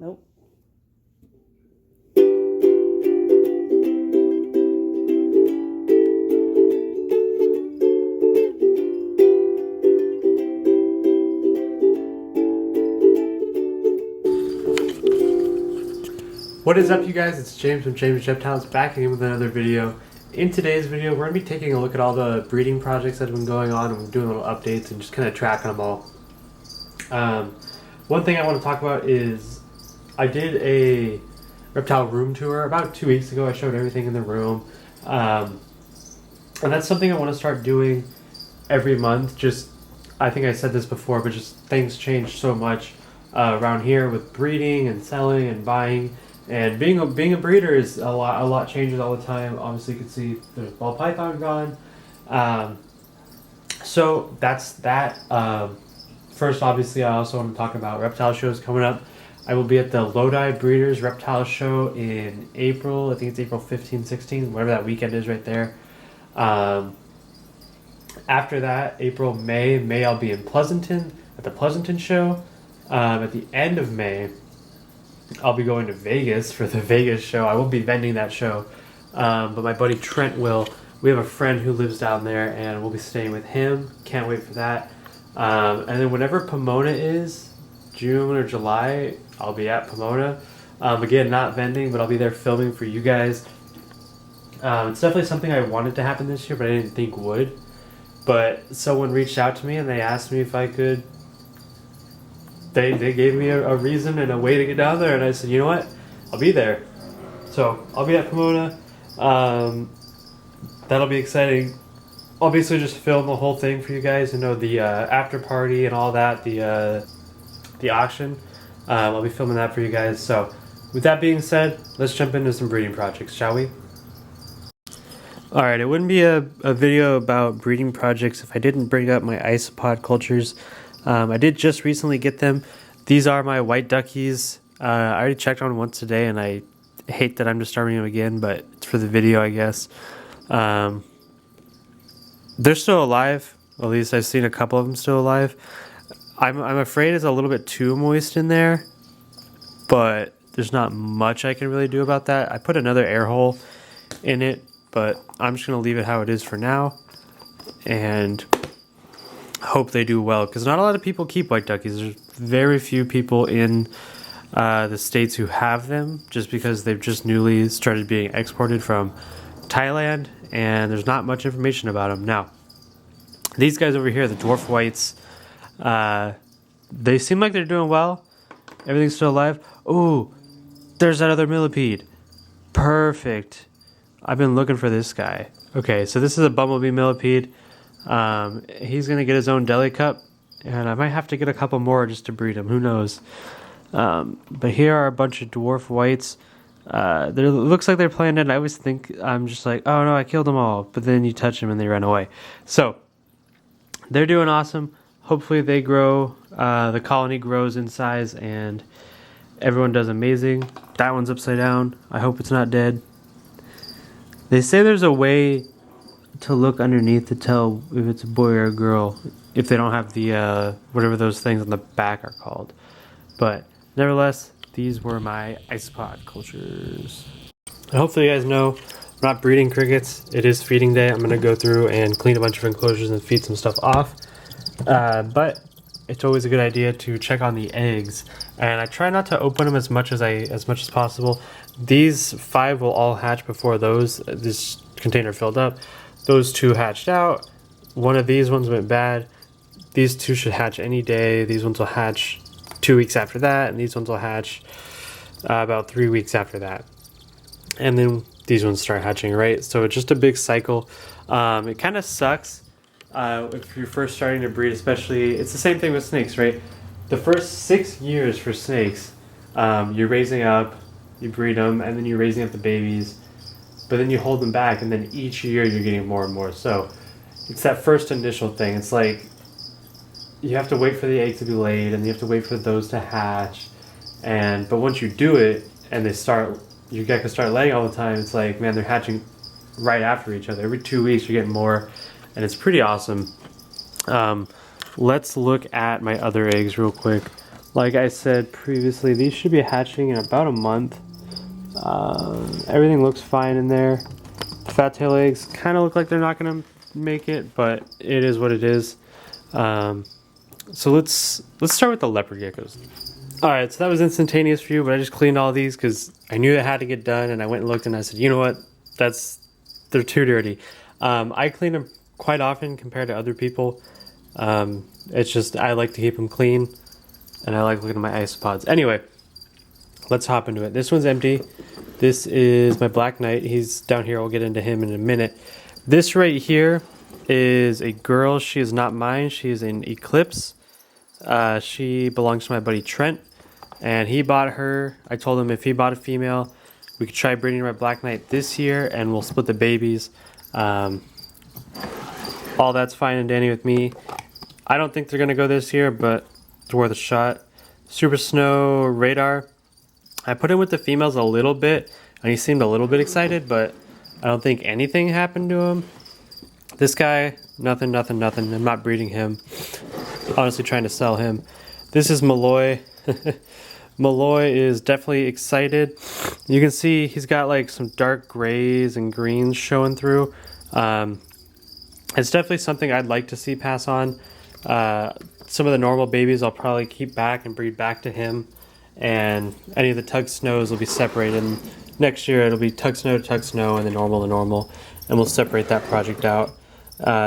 Nope. What is up, you guys? It's James from James Reptiles back again with another video. In today's video, we're going to be taking a look at all the breeding projects that have been going on, and we're doing little updates and just kind of tracking them all. One thing I want to talk about is I did a reptile room tour about 2 weeks ago. I showed everything in the room. And that's something I want to start doing every month. I think I said this before, but just things change so much around here with breeding and selling and buying. And being a breeder is a lot changes all the time. Obviously, you can see there's ball python gone. So that's that. First, obviously, I also want to talk about reptile shows coming up. I will be at the Lodi Breeders Reptile Show in April. I think it's April 15, 16, whatever that weekend is right there. After that, April, May I'll be in Pleasanton at the Pleasanton Show. At the end of May, I'll be going to Vegas for the Vegas show. I won't be vending that show, but my buddy Trent will. We have a friend who lives down there, and we'll be staying with him. Can't wait for that. And then whenever Pomona is, June or July, I'll be at Pomona. Again, not vending, but I'll be there filming for you guys. It's definitely something I wanted to happen this year, but I didn't think would. But someone reached out to me, and they asked me if I could. They gave me a reason and a way to get down there, and I said, you know what, I'll be there. So I'll be at Pomona. That'll be exciting. I'll basically just film the whole thing for you guys, the after party and all that, the auction. I'll be filming that for you guys. So with that being said, let's jump into some breeding projects, shall we? Alright, it wouldn't be a video about breeding projects if I didn't bring up my isopod cultures. I did just recently get them. These are my white duckies. I already checked on once today, and I hate that I'm disturbing them again, but it's for the video, I guess. They're still alive. At least I've seen a couple of them still alive. I'm afraid it's a little bit too moist in there, but there's not much I can really do about that. I put another air hole in it, but I'm just going to leave it how it is for now, and hope they do well, because not a lot of people keep white duckies. There's very few people in the states who have them, just because they've just newly started being exported from Thailand, and there's not much information about them. Now, these guys over here, the dwarf whites, they seem like they're doing well. Everything's still alive. Oh, there's that other millipede. Perfect. I've been looking for this guy. Okay, so this is a bumblebee millipede. He's going to get his own deli cup, and I might have to get a couple more just to breed him. Who knows? But here are a bunch of dwarf whites. It looks like they're playing dead. I always think, I'm just like, oh no, I killed them all. But then you touch them and they run away. So, they're doing awesome. Hopefully they grow. The colony grows in size, and everyone does amazing. That one's upside down. I hope it's not dead. They say there's a way to look underneath to tell if it's a boy or a girl, if they don't have the whatever those things on the back are called. But nevertheless, these were my isopod cultures. And hopefully you guys know I'm not breeding crickets. It is feeding day. I'm going to go through and clean a bunch of enclosures and feed some stuff off. But it's always a good idea to check on the eggs, and I try not to open them as much as possible. These 5 will all hatch before this container filled up. Those 2 hatched out. One of these ones went bad. These 2 should hatch any day. These ones will hatch 2 weeks after that, and these ones will hatch about 3 weeks after that. And then these ones start hatching, right? So it's just a big cycle. It kind of sucks if you're first starting to breed, especially. It's the same thing with snakes, right? The first 6 years for snakes, you're raising up, you breed them, and then you're raising up the babies. But then you hold them back, and then each year you're getting more and more. So it's that first initial thing. It's like you have to wait for the eggs to be laid, and you have to wait for those to hatch. But once you do it, and your geckos start laying all the time, it's like, man, they're hatching right after each other. Every 2 weeks you're getting more, and it's pretty awesome. Let's look at my other eggs real quick. Like I said previously, these should be hatching in about a month. Everything looks fine in there. The fat tail eggs kind of look like they're not going to make it, but it is what it is. So let's start with the leopard geckos. Alright, so that was instantaneous for you, but I just cleaned all these because I knew it had to get done, and I went and looked and I said, you know what, they're too dirty. I clean them quite often compared to other people. It's just, I like to keep them clean, and I like looking at my isopods. Anyway, let's hop into it. This one's empty. This is my Black Knight. He's down here. I'll get into him in a minute. This right here is a girl. She is not mine. She is an Eclipse. She belongs to my buddy Trent, and he bought her. I told him if he bought a female, we could try breeding my Black Knight this year, and we'll split the babies. All that's fine and dandy with me. I don't think they're going to go this year, but it's worth a shot. Super Snow Radar. I put him with the females a little bit, and he seemed a little bit excited, but I don't think anything happened to him. This guy, nothing. I'm not breeding him. Honestly trying to sell him. This is Malloy. Malloy is definitely excited. You can see he's got like some dark grays and greens showing through. It's definitely something I'd like to see pass on. Some of the normal babies I'll probably keep back and breed back to him. And any of the Tug Snows will be separated. And next year it'll be Tug Snow to Tug Snow and the normal to normal. And we'll separate that project out.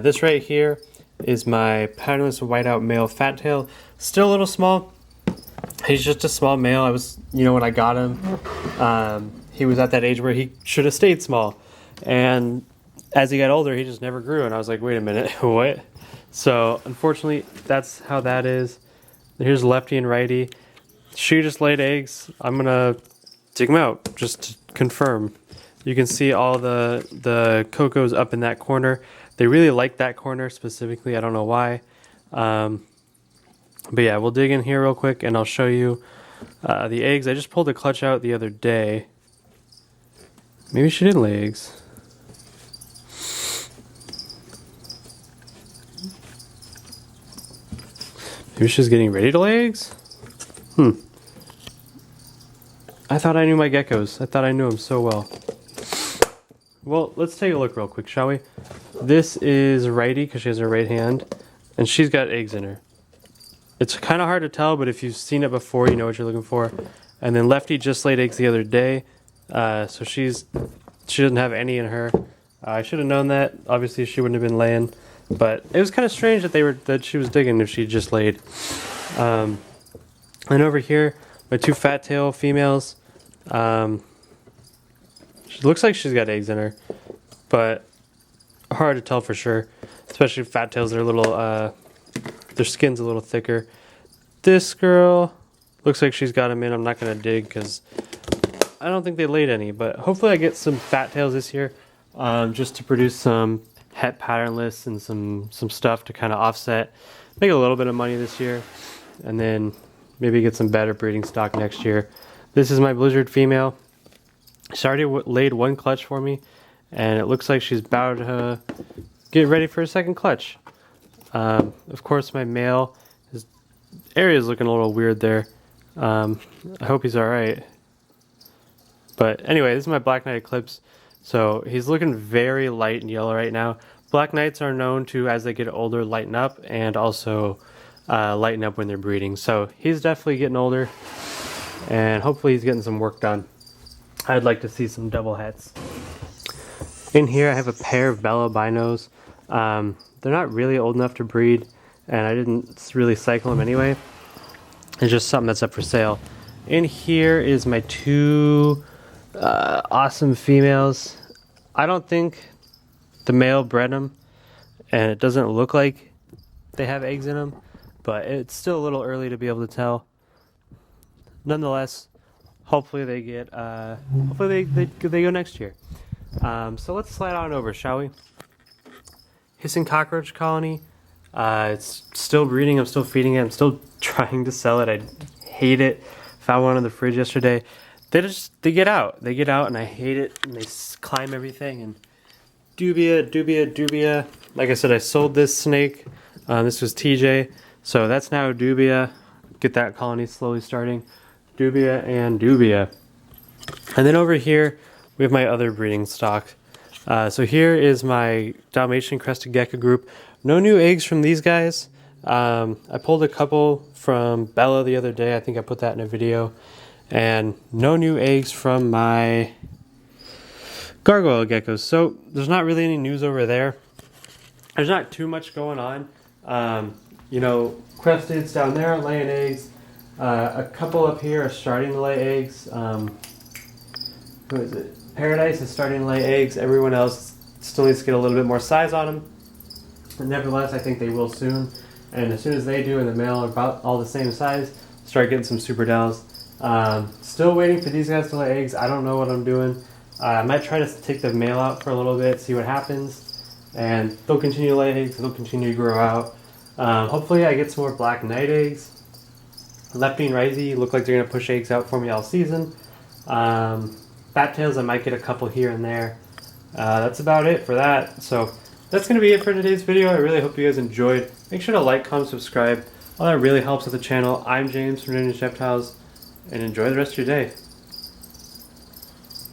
This right here is my patternless whiteout male fat tail. Still a little small. He's just a small male. I was, when I got him, he was at that age where he should have stayed small. And as he got older, he just never grew. And I was like, wait a minute, what? So unfortunately, that's how that is. Here's lefty and righty. She just laid eggs. I'm gonna dig them out just to confirm. You can see all the cocos up in that corner. They really like that corner specifically. I don't know why. But yeah, we'll dig in here real quick and I'll show you the eggs. I just pulled the clutch out the other day. Maybe she didn't lay eggs. Maybe she's getting ready to lay eggs? I thought I knew my geckos. I thought I knew them so well. Well, let's take a look real quick, shall we? This is righty because she has her right hand, and she's got eggs in her. It's kind of hard to tell, but if you've seen it before, you know what you're looking for. And then lefty just laid eggs the other day, so she doesn't have any in her. I should have known that. Obviously, she wouldn't have been laying, but it was kind of strange that she was digging if she just laid. And over here, my two fat tail females. She looks like she's got eggs in her, but hard to tell for sure. Especially fat tails, they're a little, their skin's a little thicker. This girl looks like she's got them in. I'm not gonna dig because I don't think they laid any, but hopefully I get some fat tails this year, just to produce some het patternless and some stuff to kind of offset, make a little bit of money this year, and then maybe get some better breeding stock next year. This is my Blizzard female. She's already laid one clutch for me, and it looks like she's about to get ready for a second clutch. Of course, my male, his area is looking a little weird there. I hope he's alright. But anyway, this is my Black Knight Eclipse. So he's looking very light and yellow right now. Black Knights are known to, as they get older, lighten up and also lighten up when they're breeding. So he's definitely getting older, and hopefully he's getting some work done. I'd like to see some double hets. In here I have a pair of Bella Binos. They're not really old enough to breed, and I didn't really cycle them anyway. It's just something that's up for sale. In here is my two awesome females. I don't think the male bred them, and it doesn't look like they have eggs in them, but it's still a little early to be able to tell. Nonetheless, hopefully they get hopefully they go next year. So let's slide on over, shall we? Hissing Cockroach Colony. It's still breeding. I'm still feeding it. I'm still trying to sell it. I hate it. Found one in the fridge yesterday. They get out. They get out, and I hate it. And they climb everything. And dubia. Like I said, I sold this snake. This was TJ. So that's now dubia. get that colony slowly starting. Dubia and Dubia. And then over here, we have my other breeding stock. So here is my Dalmatian crested gecko group. No new eggs from these guys. I pulled a couple from Bella the other day. I think I put that in a video. And no new eggs from my gargoyle geckos. So there's not really any news over there. There's not too much going on. You know, cresteds down there are laying eggs. A couple up here are starting to lay eggs. Who is it? Paradise is starting to lay eggs. Everyone else still needs to get a little bit more size on them. But nevertheless, I think they will soon. And as soon as they do and the male are about all the same size, start getting some super dells. Still waiting for these guys to lay eggs. I don't know what I'm doing. I might try to take the male out for a little bit, see what happens. And they'll continue to lay eggs. They'll continue to grow out. Hopefully I get some more black night eggs. Leppy and Risey look like they're going to push eggs out for me all season. Fat tails, I might get a couple here and there. That's about it for that. So that's going to be it for today's video. I really hope you guys enjoyed. Make sure to like, comment, subscribe. All that really helps with the channel. I'm James from Ninja Reptiles, and enjoy the rest of your day.